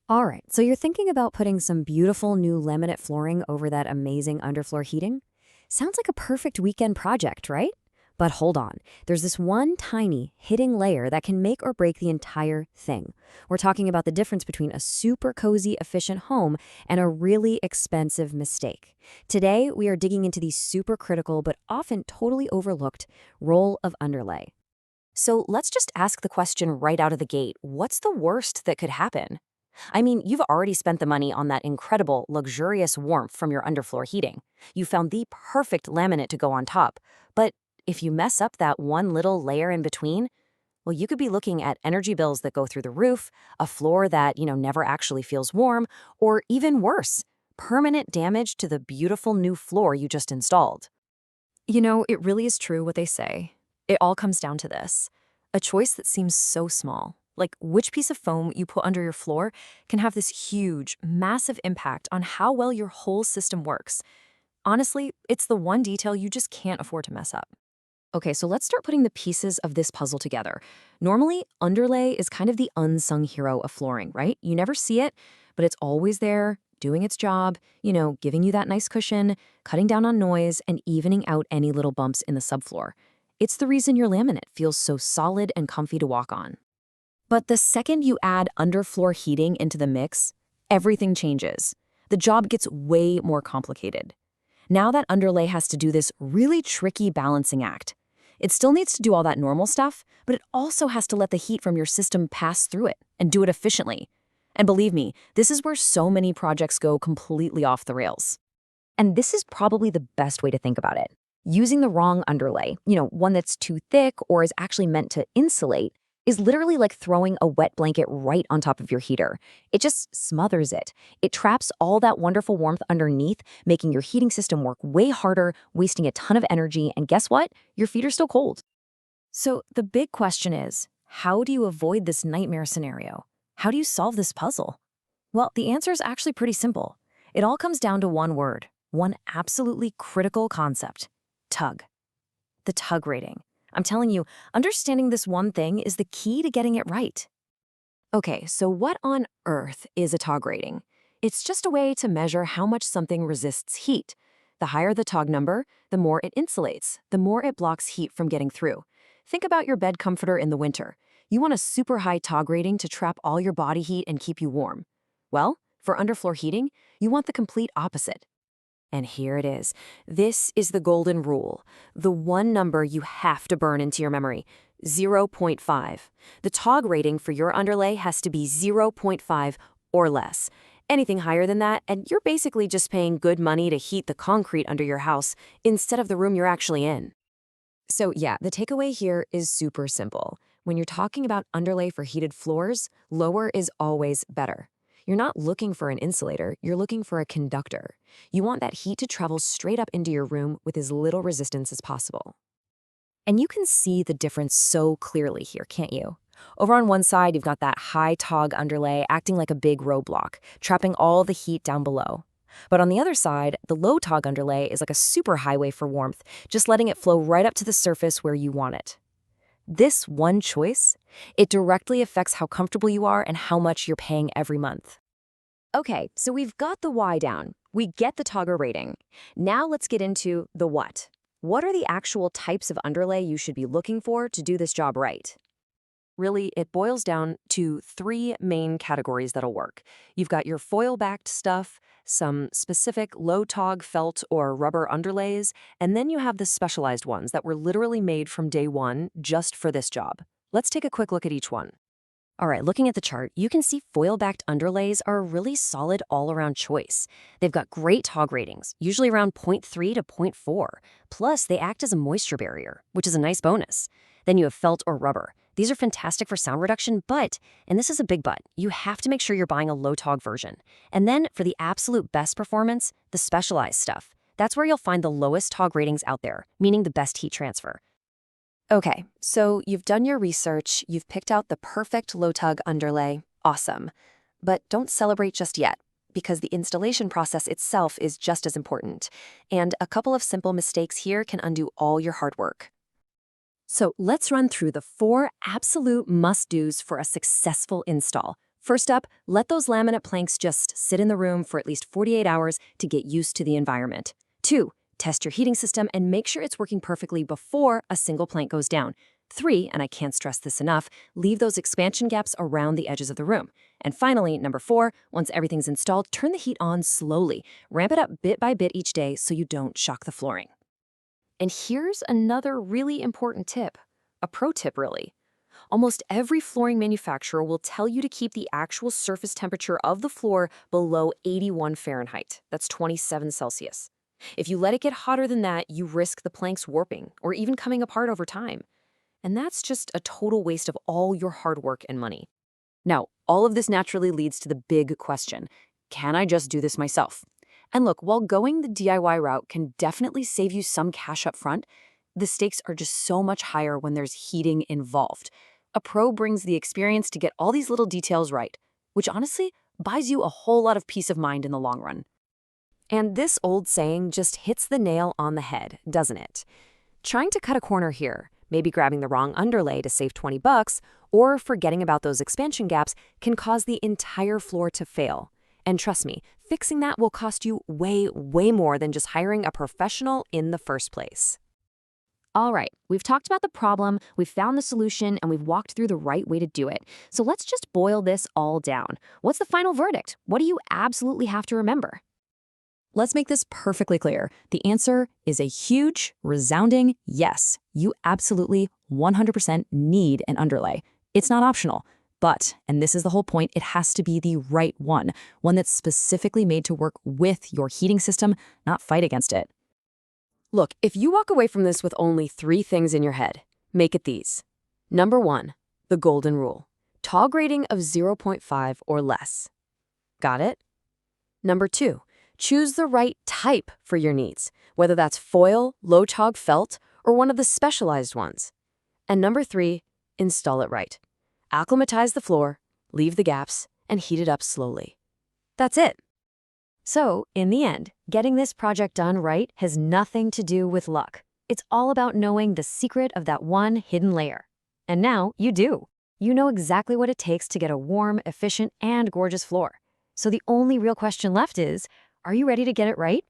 All right, so you're thinking about putting some beautiful new laminate flooring over that amazing underfloor heating? Sounds like a perfect weekend project, right? But hold on, there's this one tiny hidden layer that can make or break the entire thing. We're talking about the difference between a super cozy, efficient home and a really expensive mistake. Today, we are digging into the super critical but often totally overlooked role of underlay. So let's just ask the question right out of the gate, what's the worst that could happen? I mean, you've already spent the money on that incredible, luxurious warmth from your underfloor heating. You found the perfect laminate to go on top. But if you mess up that one little layer in between, well, you could be looking at energy bills that go through the roof, a floor that, never actually feels warm, or even worse, permanent damage to the beautiful new floor you just installed. It really is true what they say. It all comes down to this. A choice that seems so small, like which piece of foam you put under your floor, can have this huge, massive impact on how well your whole system works. Honestly, it's the one detail you just can't afford to mess up. Okay, so let's start putting the pieces of this puzzle together. Normally, underlay is kind of the unsung hero of flooring, right? You never see it, but it's always there, doing its job, giving you that nice cushion, cutting down on noise, and evening out any little bumps in the subfloor. It's the reason your laminate feels so solid and comfy to walk on. But the second you add underfloor heating into the mix, everything changes. The job gets way more complicated. Now that underlay has to do this really tricky balancing act. It still needs to do all that normal stuff, but it also has to let the heat from your system pass through it and do it efficiently. And believe me, this is where so many projects go completely off the rails. And this is probably the best way to think about it. Using the wrong underlay, one that's too thick or is actually meant to insulate, is literally like throwing a wet blanket right on top of your heater. It just smothers it. It traps all that wonderful warmth underneath, making your heating system work way harder, wasting a ton of energy, and guess what? Your feet are still cold. So the big question is, how do you avoid this nightmare scenario? How do you solve this puzzle? Well, the answer is actually pretty simple. It all comes down to one word, one absolutely critical concept: tug. The tug rating. I'm telling you, understanding this one thing is the key to getting it right. Okay, so what on earth is a tog rating? It's just a way to measure how much something resists heat. The higher the tog number, the more it insulates, the more it blocks heat from getting through. Think about your bed comforter in the winter. You want a super high tog rating to trap all your body heat and keep you warm. Well, for underfloor heating, you want the complete opposite. And here it is. This is the golden rule, the one number you have to burn into your memory: 0.5. The tog rating for your underlay has to be 0.5 or less. Anything higher than that, and you're basically just paying good money to heat the concrete under your house instead of the room you're actually in. So yeah, the takeaway here is super simple. When you're talking about underlay for heated floors, lower is always better. You're not looking for an insulator, you're looking for a conductor. You want that heat to travel straight up into your room with as little resistance as possible. And you can see the difference so clearly here, can't you? Over on one side, you've got that high tog underlay acting like a big roadblock, trapping all the heat down below. But on the other side, the low tog underlay is like a super highway for warmth, just letting it flow right up to the surface where you want it. This one choice, it directly affects how comfortable you are and how much you're paying every month. Okay, so we've got the why down. We get the togger rating. Now let's get into the what. What are the actual types of underlay you should be looking for to do this job right? Really, it boils down to three main categories that'll work. You've got your foil-backed stuff, some specific low-tog felt or rubber underlays, and then you have the specialized ones that were literally made from day one just for this job. Let's take a quick look at each one. All right, looking at the chart, you can see foil-backed underlays are a really solid all-around choice. They've got great tog ratings, usually around 0.3 to 0.4. Plus, they act as a moisture barrier, which is a nice bonus. Then you have felt or rubber. These are fantastic for sound reduction, but, and this is a big but, you have to make sure you're buying a low-tog version. And then, for the absolute best performance, the specialized stuff. That's where you'll find the lowest tog ratings out there, meaning the best heat transfer. Okay, so you've done your research, you've picked out the perfect low-tug underlay. Awesome. But don't celebrate just yet, because the installation process itself is just as important. And a couple of simple mistakes here can undo all your hard work. So let's run through the 4 absolute must-dos for a successful install. First up, let those laminate planks just sit in the room for at least 48 hours to get used to the environment. 2. Test your heating system and make sure it's working perfectly before a single plank goes down. 3, and I can't stress this enough, leave those expansion gaps around the edges of the room. And finally, number 4, once everything's installed, turn the heat on slowly. Ramp it up bit by bit each day so you don't shock the flooring. And here's another really important tip. A pro tip, really. Almost every flooring manufacturer will tell you to keep the actual surface temperature of the floor below 81 Fahrenheit. That's 27 Celsius. If you let it get hotter than that, you risk the planks warping or even coming apart over time. And that's just a total waste of all your hard work and money. Now, all of this naturally leads to the big question: can I just do this myself? And look, while going the DIY route can definitely save you some cash up front, the stakes are just so much higher when there's heating involved. A pro brings the experience to get all these little details right, which honestly buys you a whole lot of peace of mind in the long run. And this old saying just hits the nail on the head, doesn't it? Trying to cut a corner here, maybe grabbing the wrong underlay to save $20, or forgetting about those expansion gaps can cause the entire floor to fail. And trust me, fixing that will cost you way, way more than just hiring a professional in the first place. All right, we've talked about the problem, we've found the solution, and we've walked through the right way to do it. So let's just boil this all down. What's the final verdict? What do you absolutely have to remember? Let's make this perfectly clear. The answer is a huge, resounding yes. You absolutely 100% need an underlay. It's not optional. But, and this is the whole point, it has to be the right one that's specifically made to work with your heating system, not fight against it. Look, if you walk away from this with only 3 things in your head, make it these. Number 1, the golden rule. TOG rating of 0.5 or less. Got it? Number 2, choose the right type for your needs, whether that's foil, low-tog felt, or one of the specialized ones. And number 3, install it right. Acclimatize the floor, leave the gaps, and heat it up slowly. That's it. So, in the end, getting this project done right has nothing to do with luck. It's all about knowing the secret of that one hidden layer. And now you do. You know exactly what it takes to get a warm, efficient, and gorgeous floor. So the only real question left is, are you ready to get it right?